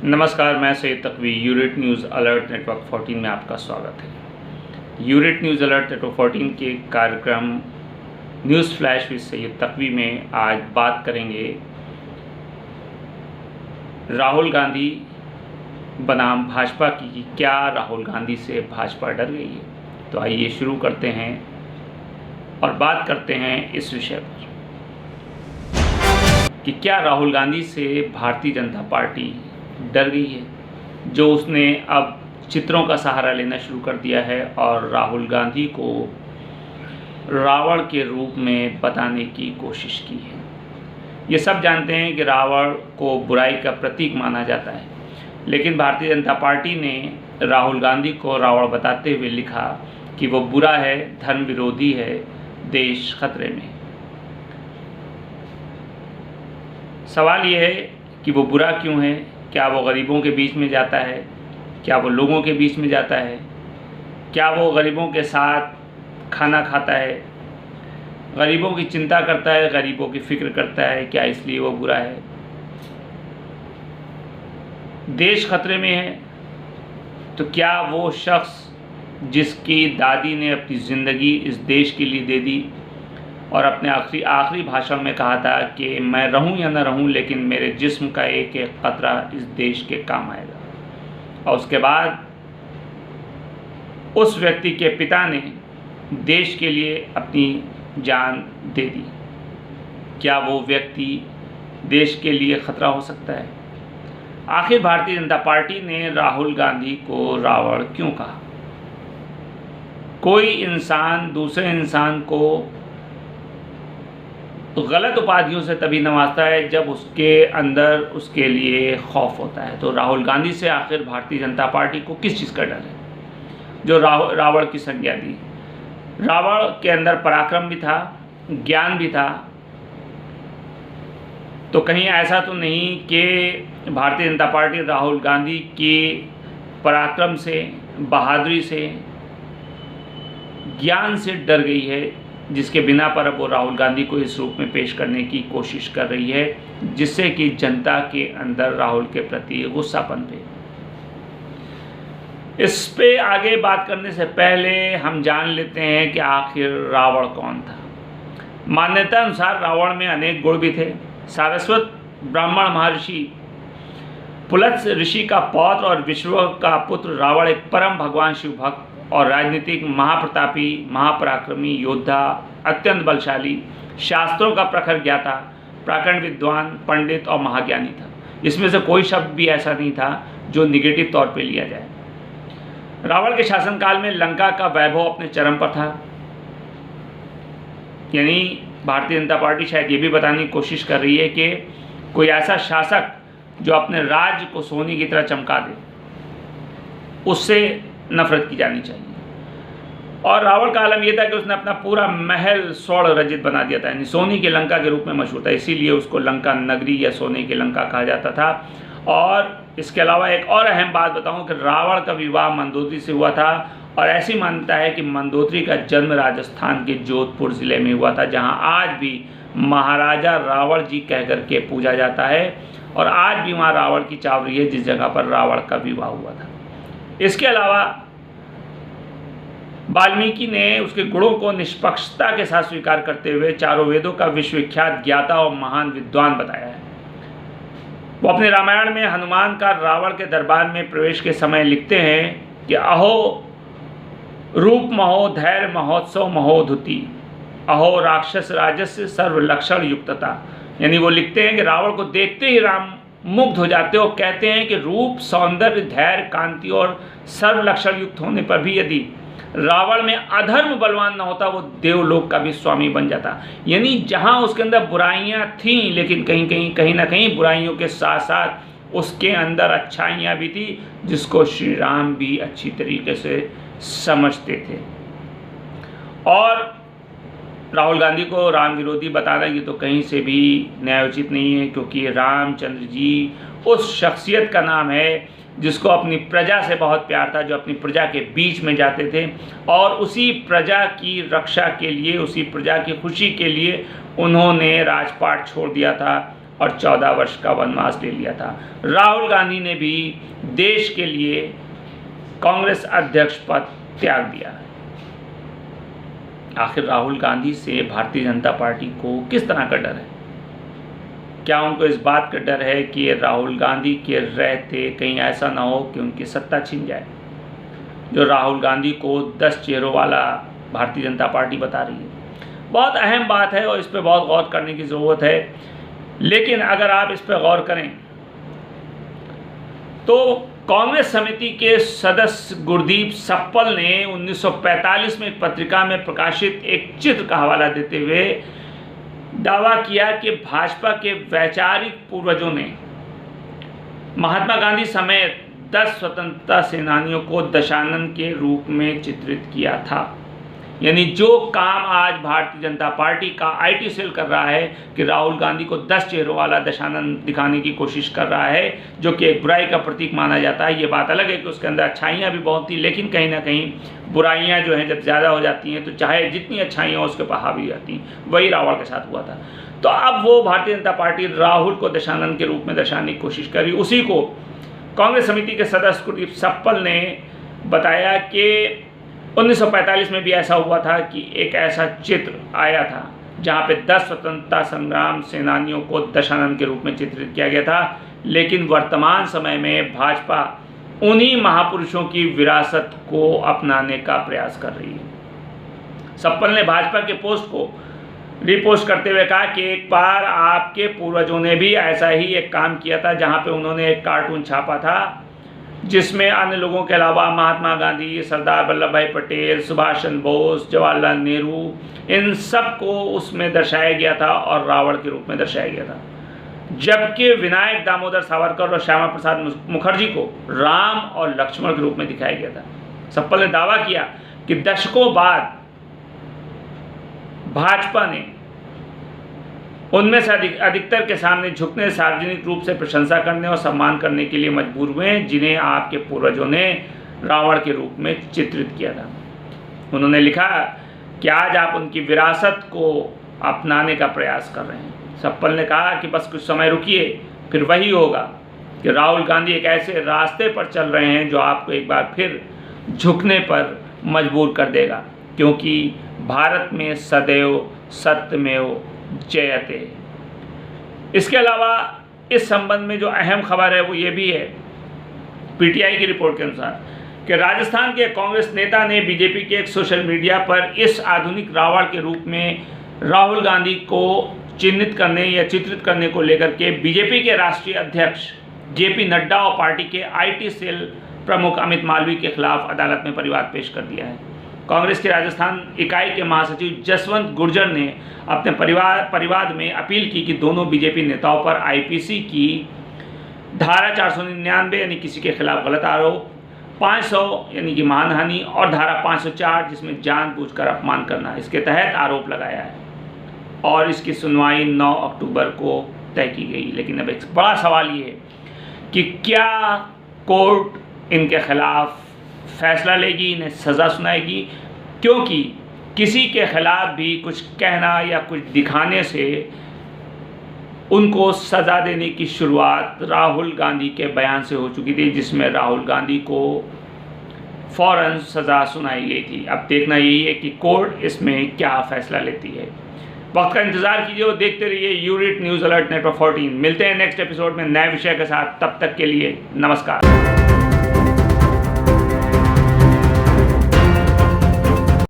नमस्कार, मैं Syed तकवी urate news alert network 14 में आपका स्वागत है। यूरेट न्यूज़ अलर्ट नेटवर्क 14 के कार्यक्रम न्यूज़ फ्लैश विद सैयद तकवी में आज बात करेंगे राहुल गांधी बनाम भाजपा की कि क्या राहुल गांधी से भाजपा डर गई है। तो आइए शुरू करते हैं और बात करते हैं इस विषय पर कि क्या राहुल गांधी से भारतीय जनता पार्टी डर गई है, जो उसने अब चित्रों का सहारा लेना शुरू कर दिया है और राहुल गांधी को रावण के रूप में बताने की कोशिश की है। ये सब जानते हैं कि रावण को बुराई का प्रतीक माना जाता है, लेकिन भारतीय जनता पार्टी ने राहुल गांधी को रावण बताते हुए लिखा कि वो बुरा है, धर्म विरोधी है, देश खतरे में। सवाल ये है कि वो बुरा क्यों है? क्या वो गरीबों के बीच में जाता है? क्या वो लोगों के बीच में जाता है? क्या वो गरीबों के साथ खाना खाता है, गरीबों की चिंता करता है, गरीबों की फिक्र करता है? क्या इसलिए वो बुरा है? देश खतरे में है तो क्या वो शख्स जिसकी दादी ने अपनी ज़िंदगी इस देश के लिए दे दी और अपने आखिरी भाषण में कहा था कि मैं रहूं या न रहूं, लेकिन मेरे जिस्म का एक एक कतरा इस देश के काम आएगा, और उसके बाद उस व्यक्ति के पिता ने देश के लिए अपनी जान दे दी, क्या वो व्यक्ति देश के लिए खतरा हो सकता है? आखिर भारतीय जनता पार्टी ने राहुल गांधी को रावण क्यों कहा? कोई इंसान दूसरे इंसान को गलत उपाधियों से तभी नवाजता है जब उसके अंदर उसके लिए खौफ होता है। तो राहुल गांधी से आखिर भारतीय जनता पार्टी को किस चीज़ का डर है, जो रावण की संज्ञा दी? रावण के अंदर पराक्रम भी था, ज्ञान भी था, तो कहीं ऐसा तो नहीं कि भारतीय जनता पार्टी राहुल गांधी के पराक्रम से, बहादुरी से, ज्ञान से डर गई है, जिसके बिना पर अब वो राहुल गांधी को इस रूप में पेश करने की कोशिश कर रही है, जिससे कि जनता के अंदर राहुल के प्रति गुस्सा पनपे। इस पे आगे बात करने से पहले हम जान लेते हैं कि आखिर रावण कौन था। मान्यता अनुसार रावण में अनेक गुण भी थे। सारस्वत ब्राह्मण महर्षि पुलत्स ऋषि का पौत्र और विश्व का पुत्र रावण एक परम भगवान शिव भक्त और राजनीतिक महाप्रतापी, महापराक्रमी योद्धा, अत्यंत बलशाली, शास्त्रों का प्रखर ज्ञाता, प्राकरण विद्वान, पंडित और महाज्ञानी था। इसमें से कोई शब्द भी ऐसा नहीं था जो निगेटिव तौर पे लिया जाए। रावण के शासनकाल में लंका का वैभव अपने चरम पर था। यानी भारतीय जनता पार्टी शायद ये भी बताने की कोशिश कर रही है कि कोई ऐसा शासक जो अपने राज्य को सोने की तरह चमका दे, उससे नफरत की जानी चाहिए। और रावण का आलम यह था कि उसने अपना पूरा महल स्वर्ण रजित बना दिया था, यानी सोने की लंका के रूप में मशहूर था, इसीलिए उसको लंका नगरी या सोने की लंका कहा जाता था। और इसके अलावा एक और अहम बात बताऊं कि रावण का विवाह मंदोदरी से हुआ था, और ऐसी मान्यता है कि मंदोदरी का जन्म राजस्थान के जोधपुर ज़िले में हुआ था, जहां आज भी महाराजा रावण जी कह करके पूजा जाता है, और आज भी वहाँ रावण की चावड़ी है जिस जगह पर रावण का विवाह हुआ था। इसके अलावा वाल्मीकि ने उसके गुणों को निष्पक्षता के साथ स्वीकार करते हुए चारों वेदों का विश्वविख्यात ज्ञाता और महान विद्वान बताया है। वो अपने रामायण में हनुमान का रावण के दरबार में प्रवेश के समय लिखते हैं कि अहो रूप महो धैर्य महोत्सव महोधुति, अहो राक्षस राजस्य सर्व लक्षण युक्तता। यानी वो लिखते हैं कि रावण को देखते ही राम मुग्ध हो जाते और कहते हैं कि रूप, सौंदर्य, धैर्य, कांति और सर्व लक्षण युक्त होने पर भी यदि रावण में अधर्म बलवान न होता, वो देवलोक का भी स्वामी बन जाता। यानी जहां उसके अंदर बुराइयां थीं, लेकिन कहीं ना कहीं बुराइयों के साथ साथ उसके अंदर अच्छाइयां भी थी, जिसको श्री राम भी अच्छी तरीके से समझते थे। और राहुल गांधी को राम विरोधी बताना ये तो कहीं से भी न्यायोचित नहीं है, क्योंकि रामचंद्र जी उस शख्सियत का नाम है जिसको अपनी प्रजा से बहुत प्यार था, जो अपनी प्रजा के बीच में जाते थे और उसी प्रजा की रक्षा के लिए, उसी प्रजा की खुशी के लिए उन्होंने राजपाट छोड़ दिया था और 14 वर्ष का वनवास ले लिया था। राहुल गांधी ने भी देश के लिए कांग्रेस अध्यक्ष पद त्याग दिया है। आखिर राहुल गांधी से भारतीय जनता पार्टी को किस तरह का डर है? क्या उनको इस बात का डर है कि राहुल गांधी के रहते कहीं ऐसा ना हो कि उनकी सत्ता छिन जाए, जो राहुल गांधी को 10 चेहरों वाला भारतीय जनता पार्टी बता रही है? बहुत अहम बात है और इस पर बहुत गौर करने की ज़रूरत है। लेकिन अगर आप इस पर गौर करें तो कांग्रेस समिति के सदस्य गुरदीप सप्पल ने 1945 में एक पत्रिका में प्रकाशित एक चित्र का हवाला देते हुए दावा किया कि भाजपा के वैचारिक पूर्वजों ने महात्मा गांधी समेत 10 स्वतंत्रता सेनानियों को दशानन के रूप में चित्रित किया था। यानी जो काम आज भारतीय जनता पार्टी का आईटी सेल कर रहा है कि राहुल गांधी को 10 चेहरों वाला दशानन दिखाने की कोशिश कर रहा है, जो कि एक बुराई का प्रतीक माना जाता है। ये बात अलग है कि उसके अंदर अच्छाइयाँ भी बहुत थी, लेकिन कहीं ना कहीं बुराइयाँ जो हैं जब ज़्यादा हो जाती हैं तो चाहे जितनी अच्छाइयाँ उसके पर हावी हो जाती हैं। वही रावण के साथ हुआ था। तो अब वो भारतीय जनता पार्टी राहुल को दशानन के रूप में दर्शाने की कोशिश करी। उसी को कांग्रेस समिति के सदस्य गुरदीप सप्पल ने बताया कि 1945 में भी ऐसा हुआ था कि एक ऐसा चित्र आया था जहाँ पे 10 स्वतंत्रता संग्राम सेनानियों को दशानन के रूप में चित्रित किया गया था। लेकिन वर्तमान समय में भाजपा उन्हीं महापुरुषों की विरासत को अपनाने का प्रयास कर रही है। सप्पल ने भाजपा के पोस्ट को रिपोस्ट करते हुए कहा कि एक बार आपके पूर्वजों ने भी ऐसा ही एक काम किया था, जहाँ पे उन्होंने एक कार्टून छापा था जिसमें अन्य लोगों के अलावा महात्मा गांधी, सरदार वल्लभ भाई पटेल, सुभाष चंद्र बोस, जवाहरलाल नेहरू, इन सब को उसमें दर्शाया गया था और रावण के रूप में दर्शाया गया था। जबकि विनायक दामोदर सावरकर और श्यामा प्रसाद मुखर्जी को राम और लक्ष्मण के रूप में दिखाया गया था। सप्पल ने दावा किया कि दशकों बाद भाजपा ने उनमें से अधिकतर के सामने झुकने, सार्वजनिक रूप से प्रशंसा करने और सम्मान करने के लिए मजबूर हुए, जिन्हें आपके पूर्वजों ने रावण के रूप में चित्रित किया था। उन्होंने लिखा कि आज आप उनकी विरासत को अपनाने का प्रयास कर रहे हैं। सप्पल ने कहा कि बस कुछ समय रुकिए, फिर वही होगा कि राहुल गांधी एक ऐसे रास्ते पर चल रहे हैं जो आपको एक बार फिर झुकने पर मजबूर कर देगा, क्योंकि भारत में सदैव सत्यमेव जयते। इसके अलावा इस संबंध में जो अहम खबर है वो ये भी है, पीटीआई की रिपोर्ट के अनुसार, कि राजस्थान के कांग्रेस नेता ने बीजेपी के एक सोशल मीडिया पर इस आधुनिक रावण के रूप में राहुल गांधी को चिन्हित करने या चित्रित करने को लेकर के बीजेपी के राष्ट्रीय अध्यक्ष जेपी नड्डा और पार्टी के आईटी सेल प्रमुख अमित मालवीय के खिलाफ अदालत में परिवाद पेश कर दिया है। कांग्रेस के राजस्थान इकाई के महासचिव जसवंत गुर्जर ने अपने परिवाद में अपील की कि दोनों बीजेपी नेताओं पर आईपीसी की धारा 499 यानी किसी के खिलाफ गलत आरोप, 500 यानी कि मानहानि और धारा 504 जिसमें जानबूझकर अपमान करना, इसके तहत आरोप लगाया है और इसकी सुनवाई 9 अक्टूबर को तय की गई। लेकिन अब एक बड़ा सवाल ये है कि क्या कोर्ट इनके खिलाफ फैसला लेगी, इन्हें सज़ा सुनाएगी, क्योंकि किसी के खिलाफ भी कुछ कहना या कुछ दिखाने से उनको सज़ा देने की शुरुआत राहुल गांधी के बयान से हो चुकी थी, जिसमें राहुल गांधी को फ़ौरन सज़ा सुनाई गई थी। अब देखना यही है कि कोर्ट इसमें क्या फ़ैसला लेती है। वक्त का इंतज़ार कीजिए और देखते रहिए यूनिट न्यूज़ अलर्ट नेटवर्क 14। मिलते हैं नेक्स्ट एपिसोड में नए विषय के साथ। तब तक के लिए नमस्कार।